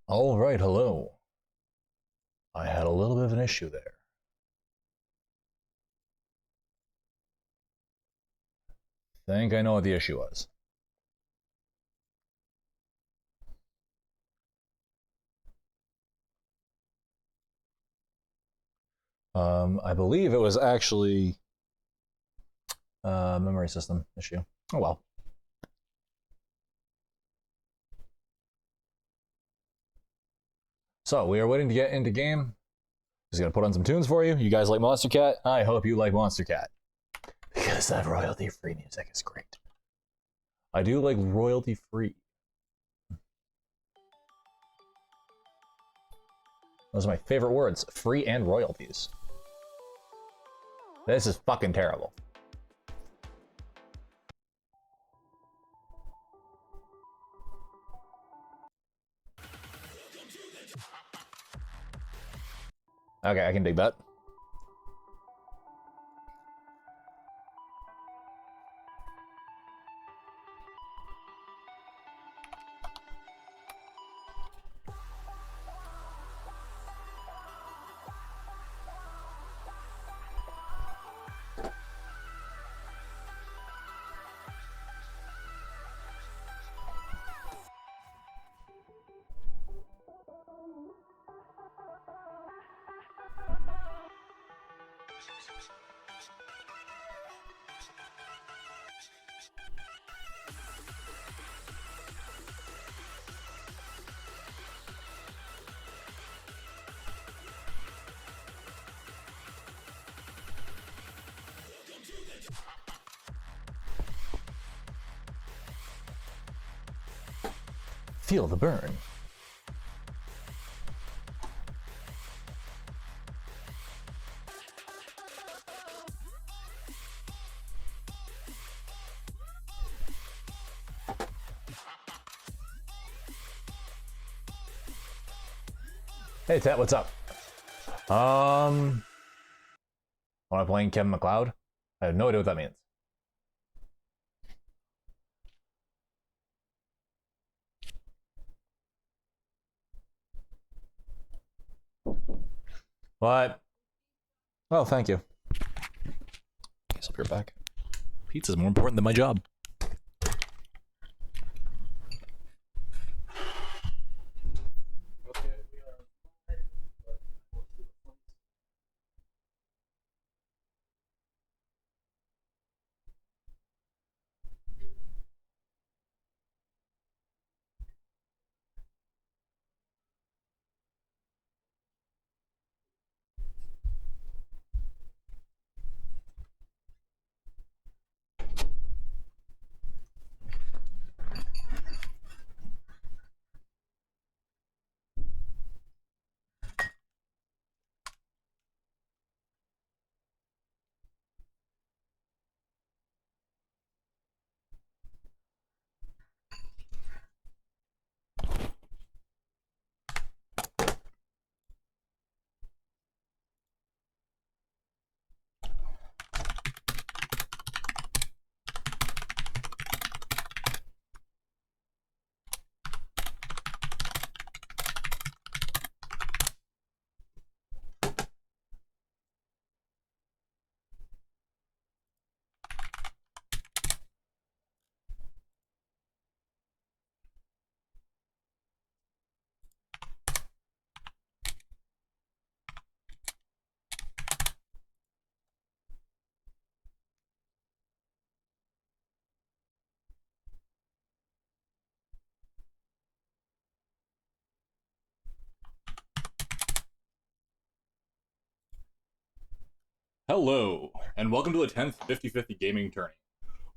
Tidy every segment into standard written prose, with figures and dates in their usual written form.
All right, hello. I had a little bit of an issue there. Think I know what the issue was. I believe it was actually a memory system issue. Oh well. So we are waiting to get into game. Just gonna put on some tunes for you. You guys like Monster Cat? I hope you like Monster Cat. Because that royalty-free music is great. I do like royalty-free. Those are my favorite words. Free and royalties. This is fucking terrible. Okay, I can dig that. Feel the burn. Hey Tet, what's up? Am I playing Kevin McLeod? I have no idea what that means. What? Oh, thank you. Guess I'll be right back. Pizza's more important than my job. Hello, and welcome to the 10th 50-50 gaming tourney.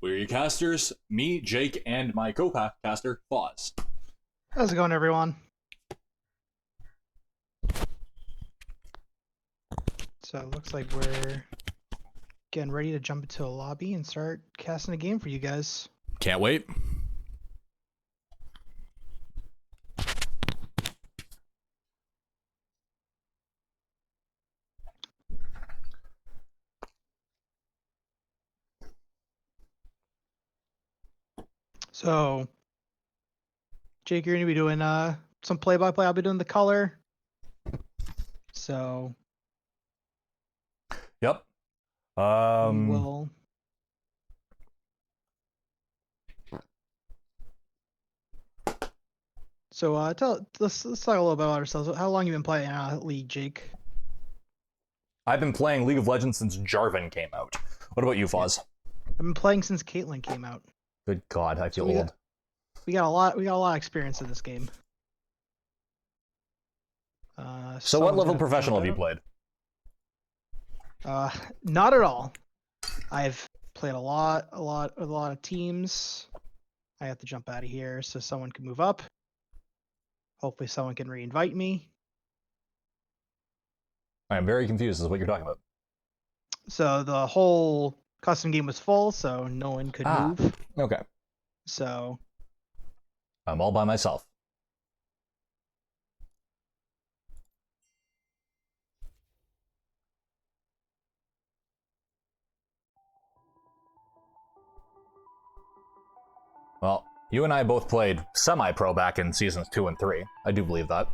We're your casters, me, Jake, and my co-caster, Fozz. How's it going, everyone? So it looks like we're getting ready to jump into a lobby and start casting a game for you guys. Can't wait. So, Jake, you're gonna be doing some play-by-play. I'll be doing the color. So Yep. we will. So let's talk a little bit about ourselves. How long you been playing League, Jake? I've been playing League of Legends since Jarvan came out. What about you, Fozz? I've been playing since Caitlyn came out. Good God, I feel old. We got a lot of experience in this game. So what level professional have you played? Not at all. I've played a lot of teams. I have to jump out of here so someone can move up. Hopefully someone can re-invite me. I am very confused as to what you're talking about. So the whole custom game was full, so no one could move. Okay. So I'm all by myself. Well, you and I both played semi-pro back in seasons 2 and 3. I do believe that.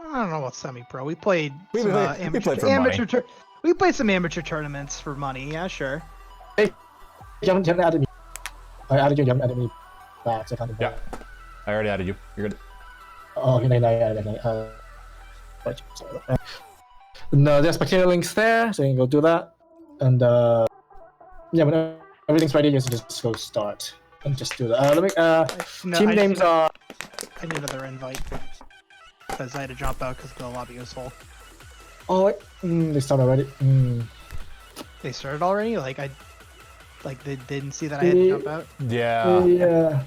I don't know about semi-pro. We played We some played for money. We played some amateur tournaments for money. Yeah, sure. Hey, you haven't added me. I added you. You haven't added me back. So I can't. Yeah, I already added you. You're good. Oh, okay, no, there's spectator links there, so you can go do that. And yeah, when everything's ready, you just go start and just do that. Team names are. I need another invite because I had to jump out because the lobby was full. Oh, wait. They started already. They started already? They didn't see that I had to jump out? Yeah. Yeah.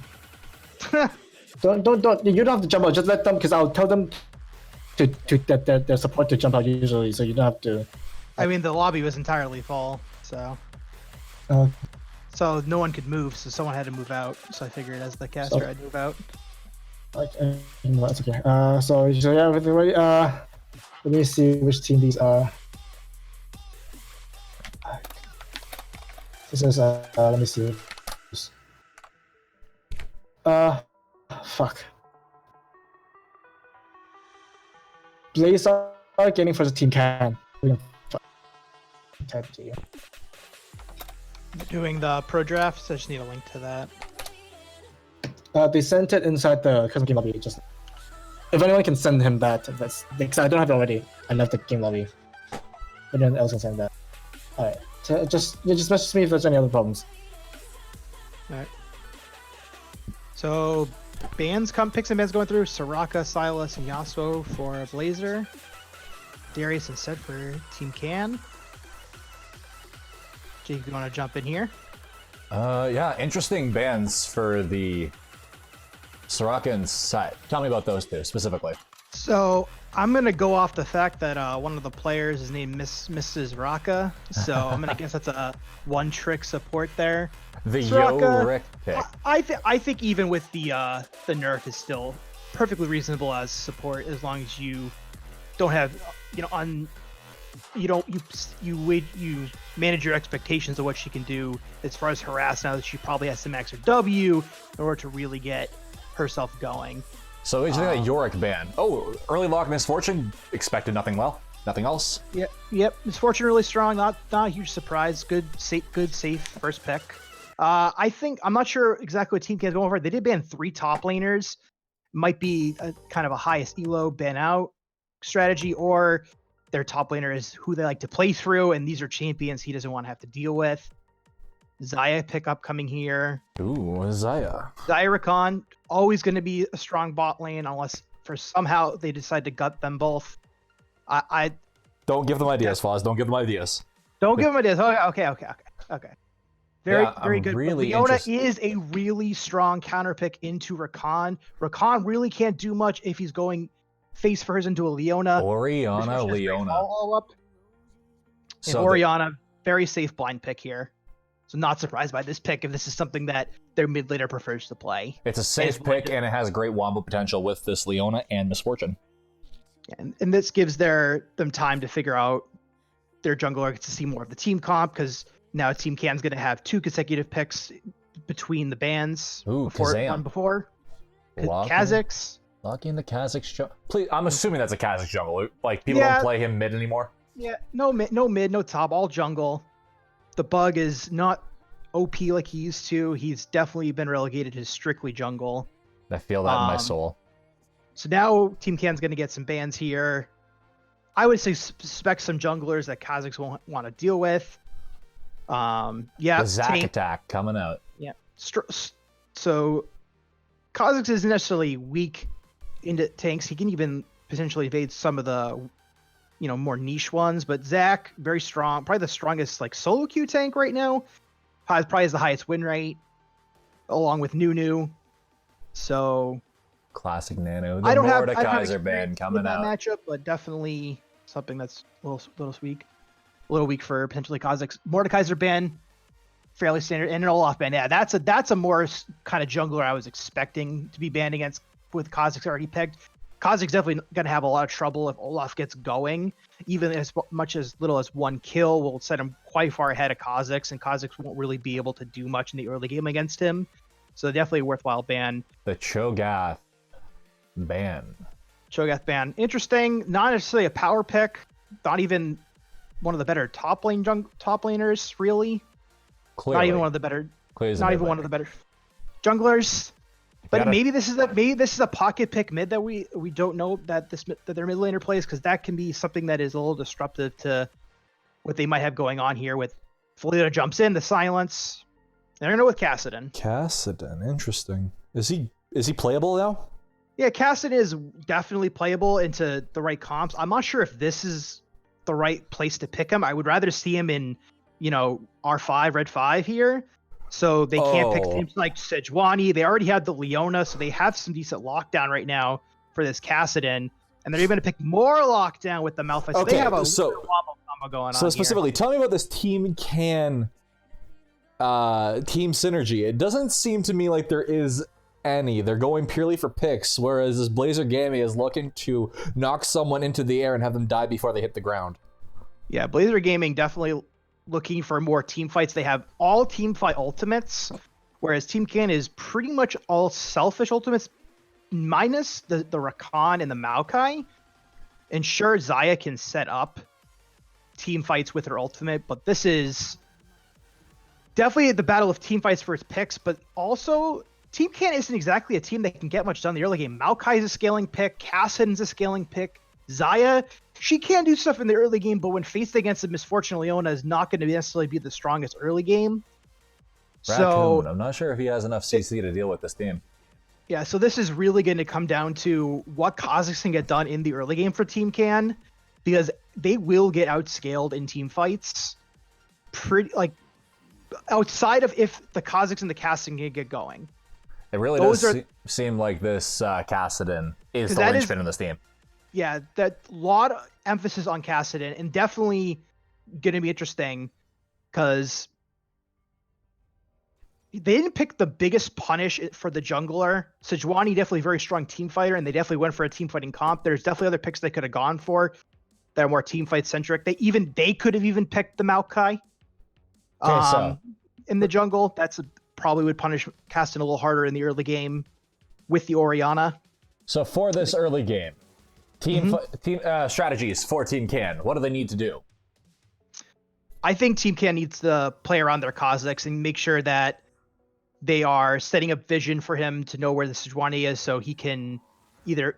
don't. You don't have to jump out. Just let them, because I'll tell them to that their support to jump out usually, so you don't have to. I mean, the lobby was entirely full, so. So no one could move, so someone had to move out. So I figured as the caster, I'd move out. That's okay. So yeah, everything ready. Let me see which team these are. This is let me see. Fuck. Blaze are getting for the team can. Type to you. Doing the pro draft, so I just need a link to that. They sent it inside the custom game lobby. Just if anyone can send him that, that's because I don't have it already. I left the game lobby. Anyone else can send that. Alright. So just message me if there's any other problems. Alright. So picks and bands going through Soraka, Silas, and Yasuo for Blazer. Darius and Sed for Team Can. Jake, you want to jump in here? Yeah, interesting bans for the Soraka and Set. Tell me about those two specifically. So I'm gonna go off the fact that one of the players is named Mrs. Raka, so I'm gonna guess that's a one-trick support there. The Soraka, Yo-Rick pick. I think even with the nerf is still perfectly reasonable as support as long as you don't have you manage your expectations of what she can do as far as harass now that she probably has to max her W in order to really get herself going. So what do you think that Yorick ban? Oh, early lock Misfortune, expected nothing else. Yep. Misfortune really strong, not a huge surprise. Good safe first pick. I'm not sure exactly what Team Can's going for. They did ban 3 top laners. Might be a kind of a highest elo ban out strategy, or their top laner is who they like to play through, and these are champions he doesn't want to have to deal with. Xayah pickup coming here. Ooh, Xayah. Rakan, always going to be a strong bot lane unless for somehow they decide to gut them both. I don't give them ideas, Fozz. Don't give them ideas. Don't give them ideas. Okay. Very good. Really Leona is a really strong counter pick into Rakan. Rakan really can't do much if he's going face first into a Leona. Orianna, Leona. All up. And So Orianna, very safe blind pick here. So not surprised by this pick if this is something that their mid laner prefers to play. It's a safe pick, and it has great wombo potential with this Leona and Misfortune. And this gives them time to figure out their jungler gets to see more of the team comp, because now Team Can's going to have 2 consecutive picks between the bans. Ooh, Before. Kazam. Kha'Zix. Lucky in the Kha'Zix jungle. Please, I'm assuming that's a Kha'Zix jungle. Like, people Yeah. don't play him mid anymore. Yeah, no mid, no top, all jungle. The bug is not OP like he used to. He's definitely been relegated to strictly jungle. I feel that in my soul. So now Team Can's going to get some bans here. I would suspect some junglers that Kha'Zix won't want to deal with. Yeah, The Zac attack coming out. Yeah. So Kha'Zix isn't necessarily weak into tanks. He can even potentially evade some of the, more niche ones. But Zac, very strong, probably the strongest like solo queue tank right now. Probably has the highest win rate, along with Nunu. So classic Nano. The I don't have Mordekaiser band coming that out. matchup, but definitely something that's a little weak for potentially Kha'Zix. Mordekaiser ban, fairly standard, and an Olaf ban. Yeah, that's a more kind of jungler I was expecting to be banned against with Kha'Zix already picked. Kha'Zix definitely gonna have a lot of trouble if Olaf gets going. Even as much as little as one kill will set him quite far ahead of Kha'Zix, and Kha'Zix won't really be able to do much in the early game against him. So definitely a worthwhile ban. The Cho'Gath ban. Cho'Gath ban. Interesting. Not necessarily a power pick. Not even one of the better top laners, really. Clearly. Not even one of the better. Clearly Not even one of the better junglers. But maybe this is a pocket pick mid that we don't know that their mid laner plays, because that can be something that is a little disruptive to what they might have going on here. With Felito jumps in, the silence. They're gonna go with Kassadin. Kassadin, interesting. Is he playable now? Yeah, Kassadin is definitely playable into the right comps. I'm not sure if this is the right place to pick him. I would rather see him in, R5, Red 5 here. So they can't pick teams like Sejuani. They already had the Leona, so they have some decent lockdown right now for this Kassadin. And they're even going to pick more lockdown with the Malphite. So they have a combo going on. So specifically, tell me about this Team Can team synergy. It doesn't seem to me like there is any. They're going purely for picks, whereas this Blazer Gaming is looking to knock someone into the air and have them die before they hit the ground. Yeah, Blazer Gaming definitely looking for more team fights. They have all team fight ultimates, whereas Team Can is pretty much all selfish ultimates, minus the Rakan and the Maokai. And sure, Xayah can set up team fights with her ultimate, but this is definitely the battle of team fights for its picks, but also Team Can isn't exactly a team that can get much done in the early game. Maokai is a scaling pick, Kassadin's a scaling pick, Xayah, she can do stuff in the early game, but when faced against the Misfortune Leona is not going to necessarily be the strongest early game. So I'm not sure if he has enough CC to deal with this team. Yeah, so this is really going to come down to what Kha'Zix can get done in the early game for Team Can, because they will get outscaled in team fights. Outside of if the Kha'Zix and the Kassadin can get going. It really does seem like this Kassadin is the linchpin in this team. Yeah, that lot of emphasis on Kassadin, and definitely going to be interesting because they didn't pick the biggest punish for the jungler. Sejuani definitely a very strong team fighter, and they definitely went for a team fighting comp. There's definitely other picks they could have gone for that are more team fight centric. They could have even picked the Maokai in the jungle. That's probably would punish Kassadin a little harder in the early game with the Orianna. So for this early game, team strategies for Team Can, what do they need to do? I think Team Can needs to play around their Kha'Zix and make sure that they are setting up vision for him to know where the Sejuani is, so he can either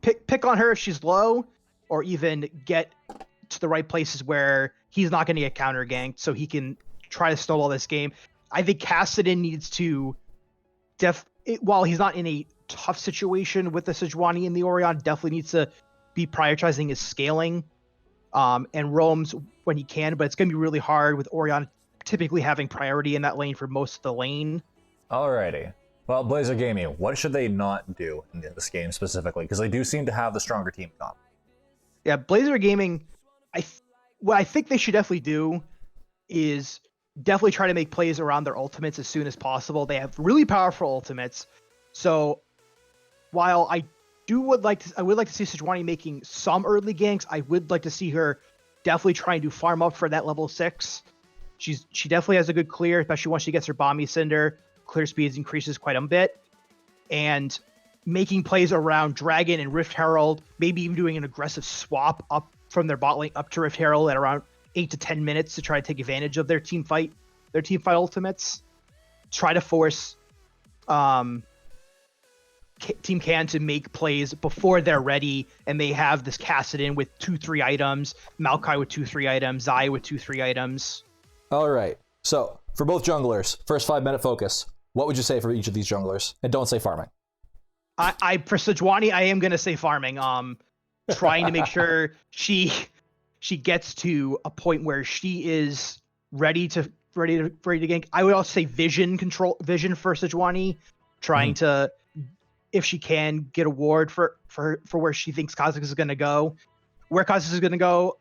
pick on her if she's low, or even get to the right places where he's not going to get counter ganked, so he can try to snowball this game. I think Kassadin needs to, while he's not in a tough situation with the Sejuani and the Orion, definitely needs to be prioritizing his scaling and roams when he can, but it's going to be really hard with Orion typically having priority in that lane for most of the lane. Alrighty. Well, Blazer Gaming, what should they not do in this game specifically? Because they do seem to have the stronger team comp. Yeah, Blazer Gaming, what I think they should definitely do is definitely try to make plays around their ultimates as soon as possible. They have really powerful ultimates. So while I would like to see Sejuani making some early ganks, I would like to see her definitely trying to farm up for that level 6. She definitely has a good clear, especially once she gets her Bomby Cinder. Clear speeds increases quite a bit. And making plays around Dragon and Rift Herald, maybe even doing an aggressive swap up from their bot lane up to Rift Herald at around 8 to 10 minutes to try to take advantage of their team fight ultimates. Try to force Team Can to make plays before they're ready, and they have this Kassadin with 2-3 items, Maokai with 2-3 items, Xayah with 2-3 items. All right. So for both junglers, first 5-minute focus. What would you say for each of these junglers? And don't say farming. I for Sejuani, I am gonna say farming. Trying to make sure she gets to a point where she is ready to gank. I would also say vision for Sejuani, trying to, if she can, get a ward for where she thinks Kha'Zix is gonna go. Where Kha'Zix is gonna go,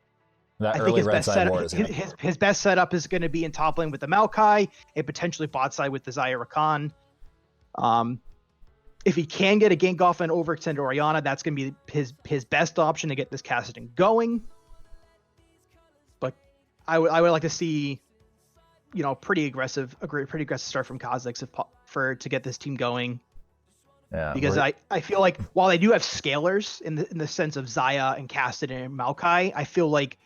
That I early think his red best side setup, ward is his best setup is going to be in top lane with the Maokai and potentially bot side with the Xayah Rakan. If he can get a gank off and overextend Orianna, that's going to be his best option to get this Kassadin going. But I would like to see, pretty aggressive start from Kha'Zix to get this team going. Yeah, Because I feel like while they do have scalers in the sense of Xayah and Kassadin and Maokai, I feel like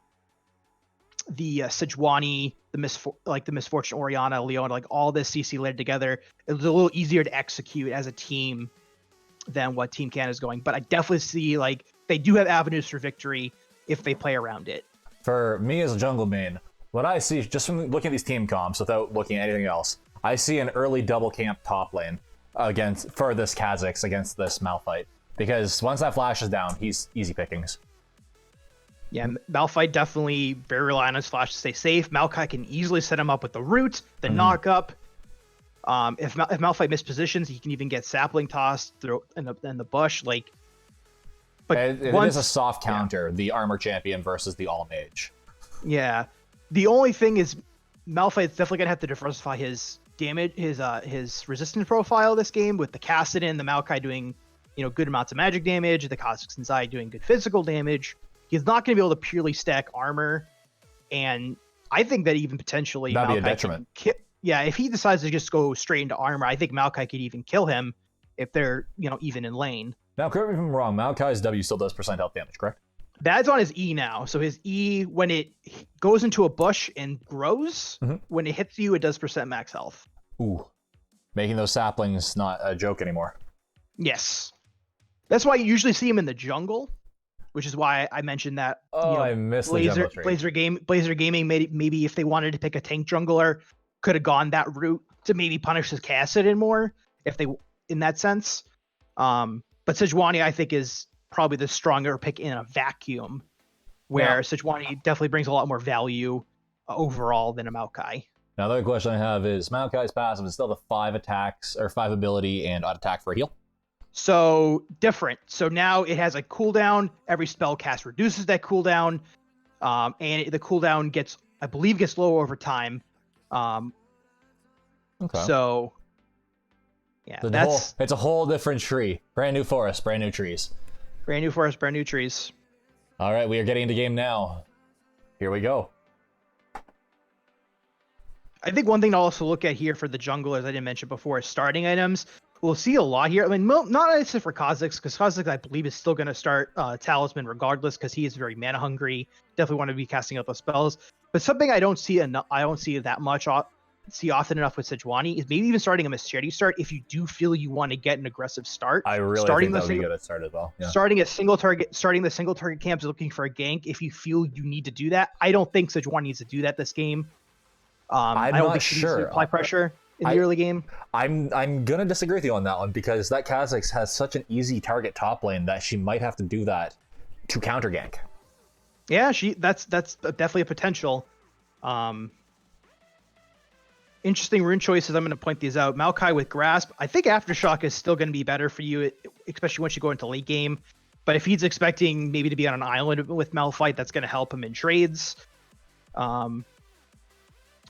the Sejuani, the Misfortune Orianna, Leona, like all this CC laid together, it was a little easier to execute as a team than what Team Can is going. But I definitely see like they do have avenues for victory if they play around it. For me as a jungle main, what I see just from looking at these team comps without looking at anything else, I see an early double camp top lane for this Kha'Zix against this Malphite. Because once that flash is down, he's easy pickings. Yeah, Malphite definitely very reliant on his flash to stay safe. Maokai can easily set him up with the root, the knock up. If Malphite mispositions, he can even get sapling tossed through in the bush. But it is a soft counter, the armor champion versus the all mage. Yeah, the only thing is Malphite's definitely gonna have to diversify his damage, his resistance profile this game with the Kassadin, the Maokai doing good amounts of magic damage, the Kha'Zix and Xayah doing good physical damage. He's not going to be able to purely stack armor, and I think that even potentially that'd Maokai be a detriment. If he decides to just go straight into armor, I think Maokai could even kill him if they're even in lane. Now, correct me if I'm wrong. Maokai's W still does % health damage, correct? That's on his E now. So his E, when it goes into a bush and grows, when it hits you, it does % max health. Ooh, making those saplings not a joke anymore. Yes, that's why you usually see him in the jungle. Which is why I mentioned that. I missed the jungle tree. Blazer Gaming maybe if they wanted to pick a tank jungler, could have gone that route to maybe punish his Kassadin more if they in that sense. But Sejuani I think is probably the stronger pick in a vacuum, where Sejuani definitely brings a lot more value overall than a Maokai. Now the other question I have is Maokai's passive is still the 5 attacks or 5 ability and odd attack for a heal. So different. So now it has a cooldown. Every spell cast reduces that cooldown, and the cooldown gets lower over time. Okay. So yeah, it's a whole different tree. Brand new forest, brand new trees. Brand new forest, brand new trees. All right, we are getting into game now. Here we go. I think one thing to also look at here for the junglers I didn't mention before is starting items. We'll see a lot here. I mean, not necessarily for Kha'Zix, because Kha'Zix, I believe, is still going to start Talisman regardless, because he is very mana hungry. Definitely want to be casting out those spells. But something I don't see that much often enough with Sejuani is maybe even starting a Machete start if you do feel you want to get an aggressive start. I really think that would be good at start as well. Yeah. Starting the single target camps looking for a gank if you feel you need to do that. I don't think Sejuani needs to do that this game. I don't think she needs to apply pressure in the early game. I'm gonna disagree with you on that one, because that Kha'Zix has such an easy target top lane that she might have to do that to counter gank. Yeah, that's definitely a potential. Interesting rune choices. I'm going to point these out. Maokai with Grasp. I think Aftershock is still going to be better for you, especially once you go into late game. But if he's expecting maybe to be on an island with Malphite, that's going to help him in trades.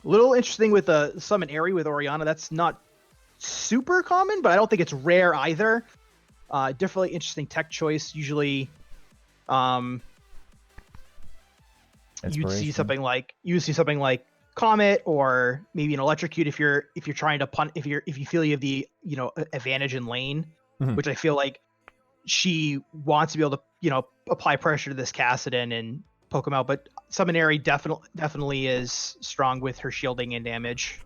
Little interesting with the Summon Aerie with Orianna. That's not super common, but I don't think it's rare either. Definitely interesting tech choice. Usually, you'd see something like Comet or maybe an Electrocute if you're trying to punt if you feel you have the advantage in lane. which I feel like she wants to be able to, you know, apply pressure to this Kassadin and poke him out. But Summonary definitely is strong with her shielding and damage.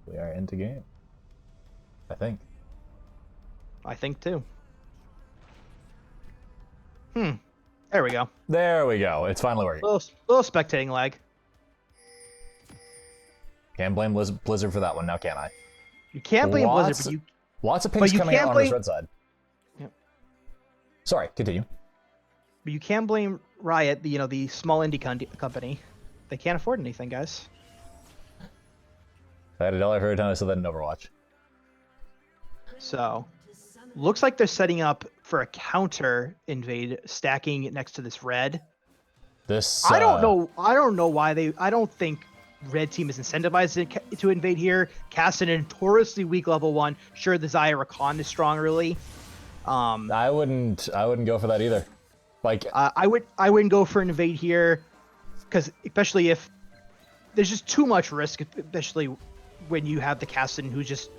We are into game. I think. I think too. There we go. There we go. It's finally working. Little spectating lag. Can't blame Blizzard for that one now, can I? You can't blame Blizzard, but you... Lots of pings coming out on this red side. Yep. Sorry, continue. But you can blame Riot, the small indie company. They can't afford anything, guys. I had $1 for every time I said that in Overwatch. So, looks like they're setting up for a counter invade, stacking next to this red. This I don't know why they. I don't think red team is incentivized to invade here. Cast a notoriously weak level 1. Sure, the Xayah Rakan is strong early. I wouldn't go for that either. Like I wouldn't go for an invade here, because especially if there's just too much risk, especially when you have the Kassadin who's just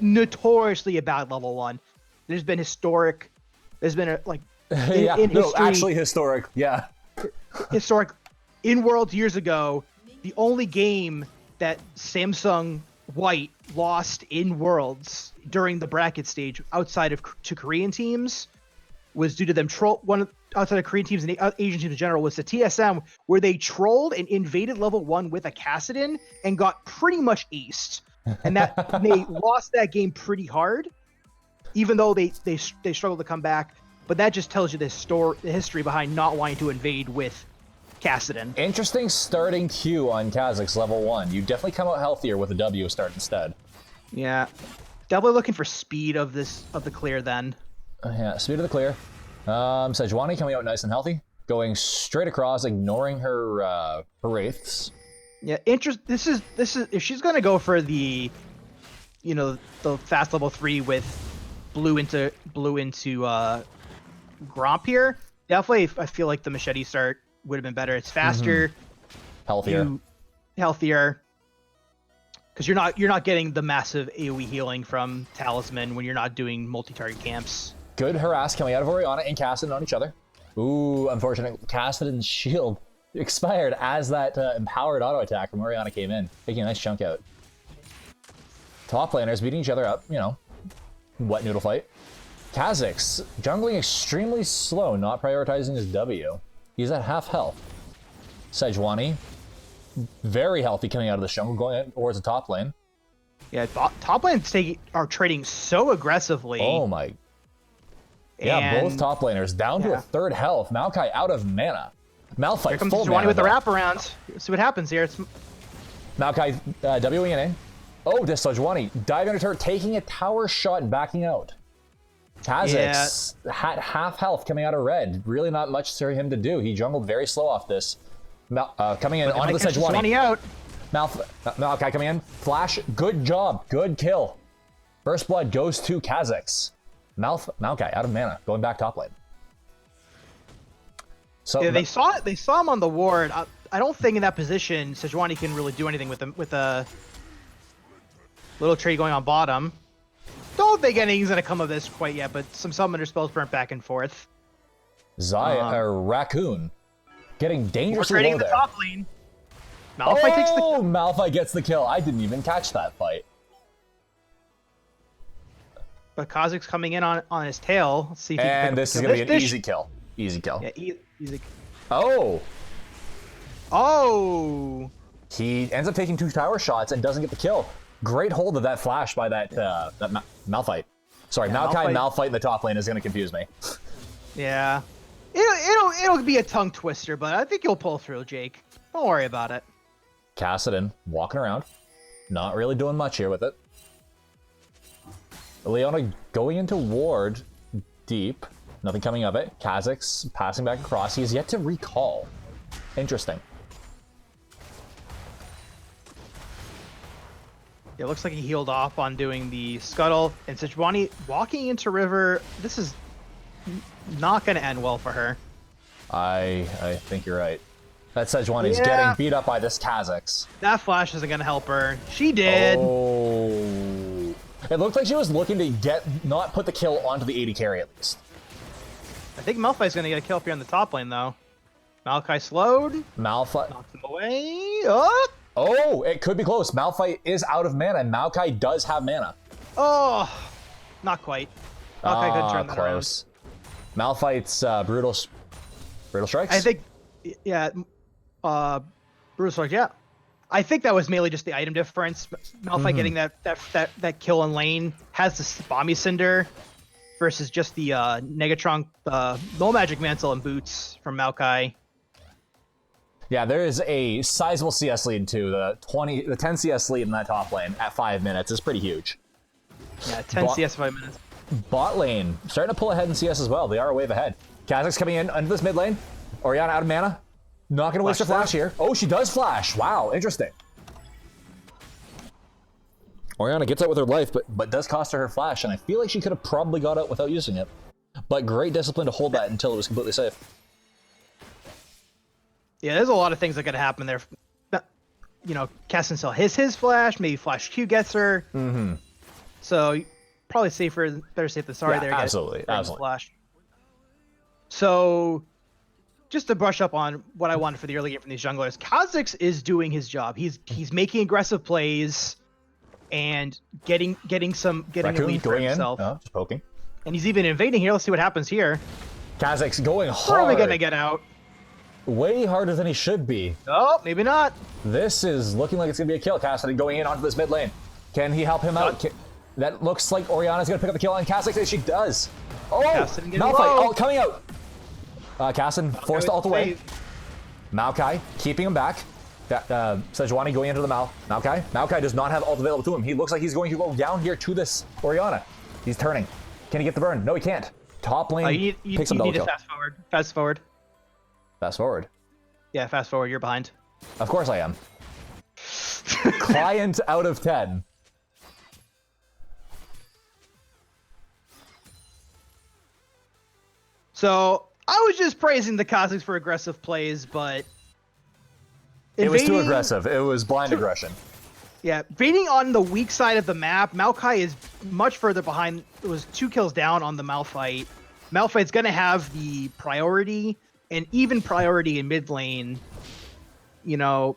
notoriously a bad level 1. There's been historic. There's been in history, actually historic. Yeah, historic. In Worlds years ago, the only game that Samsung White lost in Worlds during the bracket stage outside of to Korean teams was due to them outside of Korean teams and Asian teams in general was the TSM, where they trolled and invaded level 1 with a Kassadin and got pretty much aced, and that they lost that game pretty hard, even though they struggled to come back. But that just tells you the history behind not wanting to invade with Kassadin. Interesting starting queue on Kazakh's level 1. You definitely come out healthier with a W start instead. Yeah, definitely looking for speed of the clear then. Yeah, speed of the clear. Sejuani coming out nice and healthy, going straight across, ignoring her wraiths. Yeah, This is if she's gonna go for the fast level 3 with blue into Gromp here. Definitely, I feel like the machete start would have been better. It's faster, healthier, because you're not getting the massive AoE healing from Talisman when you're not doing multi-target camps. Good harass coming out of Orianna and Kassadin on each other. Ooh, unfortunate. Kassadin's shield expired as that empowered auto attack from Orianna came in, taking a nice chunk out. Top laners beating each other up, wet noodle fight. Kazakh's jungling extremely slow, not prioritizing his W. He's at half health. Sejuani, very healthy coming out of the jungle, going towards the top lane. Yeah, top lanes are trading so aggressively. Oh my. Yeah, both top laners down to a third health. Maokai out of mana. Malphite here comes full Sejuani mana with the though. wraparound. See what happens here. It's Maokai Wing in. Oh, this Sejuani diving under turret, taking a tower shot and backing out. Kazakh's had half health coming out of red. Really not much for him to do. He jungled very slow off this. Coming in onto the Sejuani. Out. Maokai coming in. Flash. Good job. Good kill. First blood goes to Kazakh's. Maokai out of mana, going back top lane. So yeah, they saw him on the ward. I don't think in that position Sejuani can really do anything with them with a little trade going on bottom. Don't think anything's gonna come of this quite yet, but some summoner spells burnt back and forth. Raccoon getting dangerously trading low the there. top lane. Malphite takes the kill. Malphite gets the kill. I didn't even catch that fight. But Kazakh's coming in on his tail. Let's see if he can this is gonna be an easy kill. Easy kill. Yeah, easy. Oh! He ends up taking 2 tower shots and doesn't get the kill. Great hold of that flash by that Malphite. Sorry, Malphite in the top lane is gonna confuse me. Yeah. It'll be a tongue twister, but I think you'll pull through, Jake. Don't worry about it. Kassadin walking around, not really doing much here with it. Leona going into ward deep, nothing coming of it. Kazakh's passing back across. He has yet to recall. Interesting. It looks like he healed off on doing the scuttle, and Sejuani walking into river. This is not going to end well for her. I think you're right. That Sejuani's getting beat up by this Kazakh's. That flash isn't going to help her. She did. Oh, It looked like she was looking to not put the kill onto the 80 carry at least. I think Malphite's gonna get a kill up here on the top lane though. Malphite slowed. Malphite Knocks him away. Oh! Oh, it could be close. Malphite is out of mana, and Maokai does have mana. Oh! Not quite. Malphite could turn that close. Malphite's brutal strikes? I think, yeah, brutal strikes, yeah. I think that was mainly just the item difference. Malphite getting that kill in lane has the Bomby Cinder versus just the Negatron, Low Magic Mantle and Boots from Maokai. Yeah, there is a sizable CS lead too. The 10 CS lead in that top lane at 5 minutes is pretty huge. Yeah, 10 CS 5 minutes. Bot lane starting to pull ahead in CS as well. They are a wave ahead. Kha'Zix coming in under this mid lane. Orianna out of mana. Not going to waste her flash here. Oh, she does flash. Wow, interesting. Orianna gets out with her life, but does cost her flash, and I feel like she could have probably got out without using it. But great discipline to hold that until it was completely safe. Yeah, there's a lot of things that could happen there. You know, Cassin still his flash, maybe Flash Q gets her. So probably better safe than sorry there. Absolutely, absolutely. Flash. So just to brush up on what I wanted for the early game from these junglers, Kha'Zix is doing his job. He's making aggressive plays and getting a lead for himself. Just poking. And he's even invading here. Let's see what happens here. Kha'Zix going hard. Probably gonna get out. Way harder than he should be. Oh, maybe not. This is looking like it's going to be a kill. Cassidy going in onto this mid lane. Can he help him out? That looks like Orianna's going to pick up the kill on Kha'Zix. She does. Oh, Malphite. Oh, coming out. Cassin forced to ult away. Maokai keeping him back. Sejuani going into the Maokai. Maokai does not have ult available to him. He looks like he's going to go down here to this Orianna. He's turning. Can he get the burn? No, he can't. Top lane picks up the kill. Fast forward. Fast forward. Fast forward. Yeah, fast forward. You're behind. Of course I am. Client out of 10. So I was just praising the Kha'Zix for aggressive plays, but it was too aggressive. It was blind aggression. Yeah, beating on the weak side of the map, Maokai is much further behind. It was 2 kills down on the Malphite. Malphite's gonna have the priority. And even priority in mid lane, you know,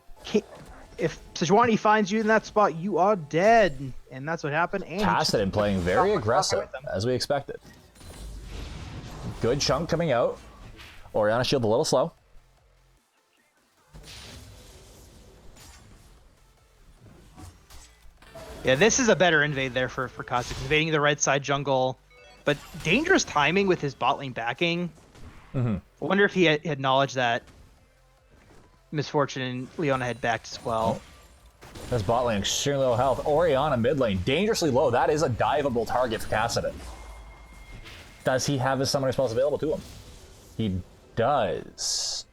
if Sejuani finds you in that spot, you are dead. And that's what happened. And Kassadin playing very aggressive, as we expected. Good chunk coming out. Orianna shield a little slow. Yeah, this is a better invade there for Kha'Zix, invading the right side jungle. But dangerous timing with his bot lane backing. I wonder if he had knowledge that Misfortune and Leona had backed as well. This bot lane extremely low health. Orianna mid lane dangerously low. That is a diveable target for Kassadin. Does he have his summoner spells available to him? He does.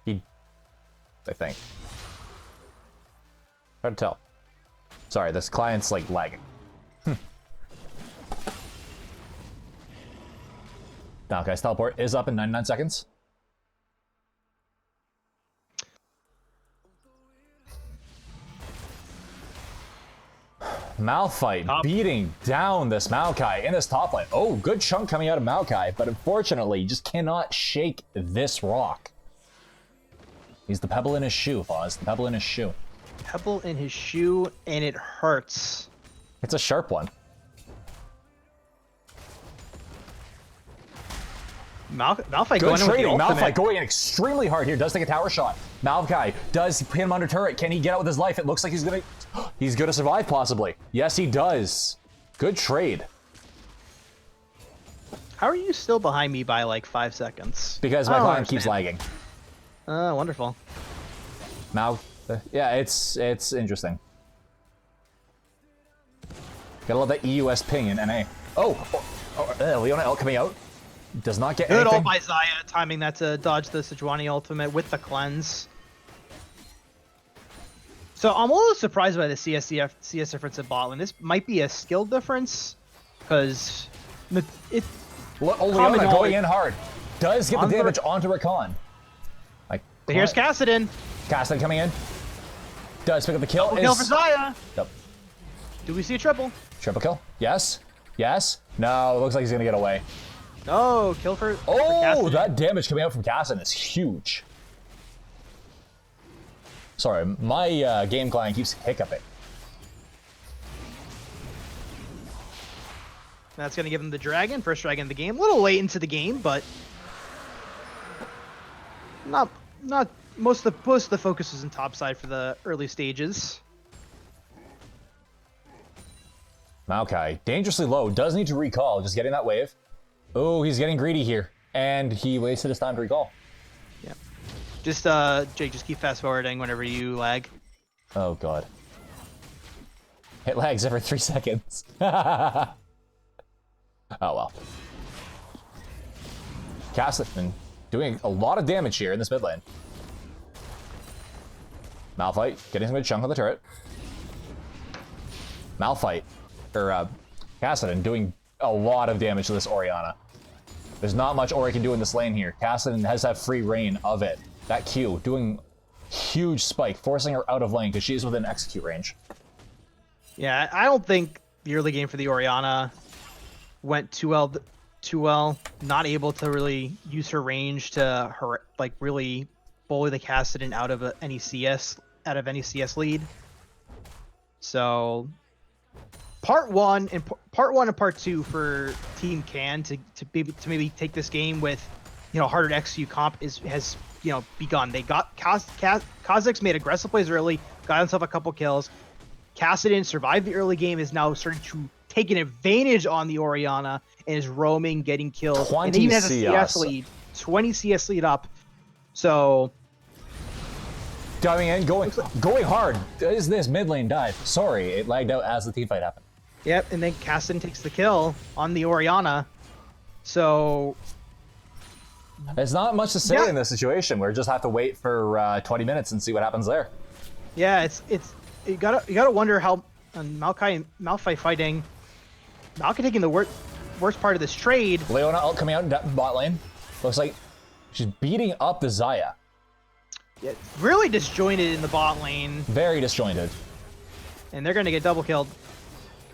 I think. Hard to tell. Sorry, this client's like lagging. Now, guys, teleport is up in 99 seconds. Malphite beating down this Maokai in this top lane. Oh, good chunk coming out of Maokai, but unfortunately, you just cannot shake this rock. He's the pebble in his shoe, Fozz. The pebble in his shoe. Pebble in his shoe, and it hurts. It's a sharp one. Malphite going in with the ultimate. Malphite going in extremely hard here. Does take a tower shot. Maokai does pin him under turret. Can he get out with his life? It looks like he's gonna survive possibly. Yes, he does. Good trade. How are you still behind me by like 5 seconds? Because my client keeps lagging. Oh, wonderful. Yeah, it's interesting. Gotta love that EUS ping in NA. Leona ult coming out. Does not get anything. Good ult by Xayah, timing that to dodge the Sejuani ultimate with the cleanse. So I'm a little surprised by the CS difference at bot lane. This might be a skill difference, because Leona going in hard. Does get the damage onto Rakan. But here's Kassadin. Kassadin coming in. Does pick up the kill. Kill for Xayah. Yep. Do we see a triple? Triple kill? Yes. Yes. No, it looks like he's gonna get away. Oh, kill for Oh, Cassidy. that damage coming out from Cassidon is huge. Sorry, my game client keeps hiccuping. That's going to give him the dragon, first dragon of the game. A little late into the game, but not most of the focus is in topside for the early stages. Maokai, dangerously low, does need to recall, just getting that wave. Oh, he's getting greedy here, and he wasted his time to recall. Yeah. Just Jake, just keep fast forwarding whenever you lag. Oh god. It lags every 3 seconds. Oh well. Cassidon doing a lot of damage here in this mid lane. Malphite getting some good chunk of the turret. Malphite, or Cassidon doing a lot of damage to this Orianna. There's not much Ori can do in this lane here. Cassidon has that free reign of it. That Q doing huge spike, forcing her out of lane because she's within execute range. Yeah, I don't think the early game for the Orianna went too well. Not able to really use her range to really bully the Cassidon out of any CS lead. So part one and part two for Team Can to maybe take this game with harder to execute comp has begun. They got Kha'Zix made aggressive plays early, got himself a couple kills. Cassidon survived the early game, is now starting to take an advantage on the Orianna and is roaming, getting kills. 20 and even has a CS. CS lead, 20 CS lead up. So Diving in, going hard. Is this mid lane dive? Sorry, it lagged out as the team fight happened. yep, and then Cassidon takes the kill on the Orianna. So There's not much to say Yeah. in this situation. We just have to wait for 20 minutes and see what happens there. yeah, you gotta wonder how Malphite fighting. Malphite taking the worst part of this trade. Leona ult coming out in bot lane. Looks like she's beating up the Xayah. Yeah, really disjointed in the bot lane, Very disjointed. and they're gonna get double killed.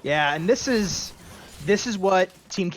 Yeah, and this is what Team